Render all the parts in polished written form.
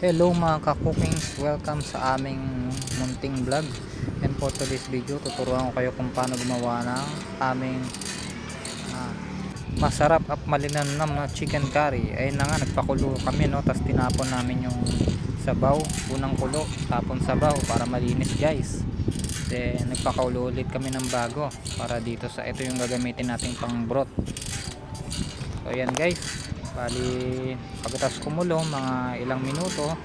Hello mga ka-cookings, welcome sa aming munting vlog. And for today's video, tuturuan ko kayo kung paano gumawa ng aming masarap at malinamnam na chicken curry. Ayun na nga, nagpakulo kami, no? Tapos tinapon namin yung sabaw, unang kulo, tapon sabaw para malinis, guys. Then nagpakulo ulit kami ng bago para dito sa ito yung gagamitin nating pang broth. So ayan guys, bali pagkatapos kumulo mga ilang minuto,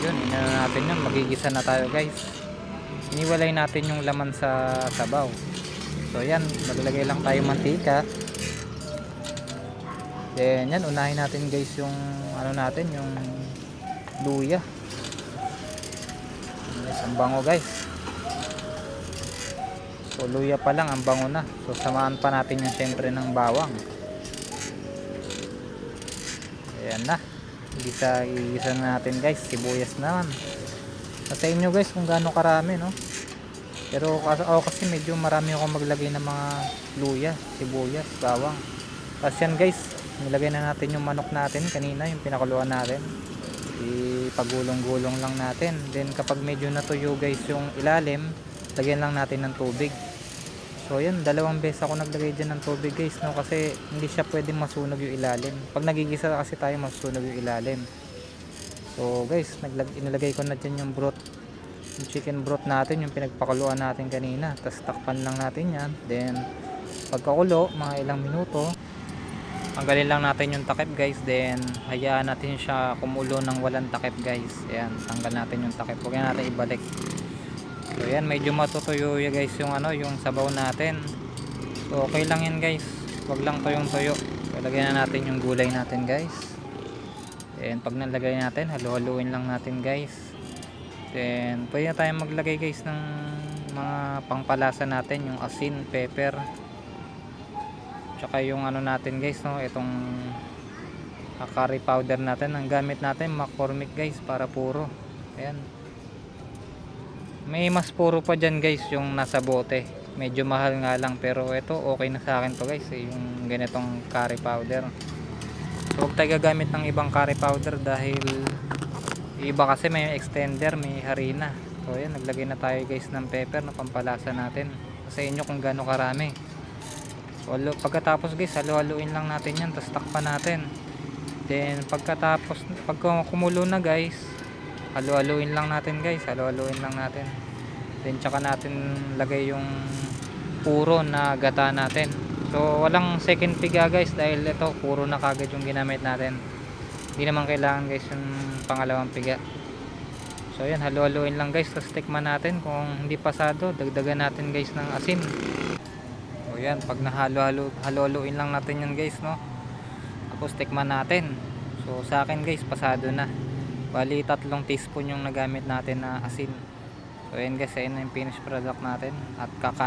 yun, inano natin yun, magigisa na tayo guys. Iniwalay natin yung laman sa sabaw. So yan, maglagay lang tayo mantika. Then yan, unahin natin guys yung ano natin, yung luya. Yes, ang bango guys. So luya pa lang, ang bango na. So samahan pa natin yung syempre ng bawang. Ayan na, igisa na natin guys. Sibuyas naman, sa inyo guys kung gaano karami, no? Pero ako kasi medyo marami ako maglagay ng mga luya, sibuyas, bawang. Tapos yan guys, nilagay na natin yung manok natin kanina, yung pinakuluan natin. Ipagulong-gulong lang natin. Then kapag medyo natuyo guys yung ilalim, lagyan lang natin ng tubig. So yan, dalawang beses ako naglagay dyan ng tubig guys, no? Kasi hindi siya pwedeng masunog yung ilalim. Pag nagigisa kasi tayo, masunog yung ilalim. So guys, inilagay ko na dyan yung broth, yung chicken broth natin, yung pinagpakuluan natin kanina. Tapos takpan lang natin yan. Then pagkakulo, mga ilang minuto, tanggalin lang natin yung takip guys. Then hayaan natin siya kumulo ng walang takip guys. Ayan, tanggal natin yung takip, huwag natin ibalik. So yan, medyo matutuyo guys yung ano, yung sabaw natin. So okay lang yan guys, wag lang toyong toyo. So lagyan na natin yung gulay natin guys. And pag nalagay natin, halu-haluin lang natin guys. Then pwede na tayong maglagay guys ng mga pangpalasa natin, yung asin, pepper, tsaka yung ano natin guys, no, itong curry powder natin. Ang gamit natin McCormick guys, para puro. Ayan, may mas puro pa dyan guys yung nasa bote, medyo mahal nga lang, pero ito okay na sa akin to guys, yung ganitong curry powder. So huwag tayo gagamit ng ibang curry powder dahil iba kasi may extender, may harina. So yan, naglagay na tayo guys ng pepper na pampalasa natin sa inyo kung gaano karami. So pagkatapos guys, halu-haluin lang natin yan, tapos takpan natin. Then pagkatapos, pag kumulo na guys, halu-haluin lang natin guys, halu-haluin lang natin. Then tsaka natin lagay yung puro na gata natin. So walang second piga guys, dahil ito puro na kagad yung ginamit natin. Hindi naman kailangan guys yung pangalawang piga. So yan, halu-haluin lang guys, tapos tikman natin. Kung hindi pasado, dagdagan natin guys ng asin. So yan, pag halu-haluin lang natin yan guys, no, tapos tikman natin. So sa akin guys, pasado na. Bali 3 teaspoon yung nagamit natin na asin. So ayan guys, ayun na yung finished product natin at kakain.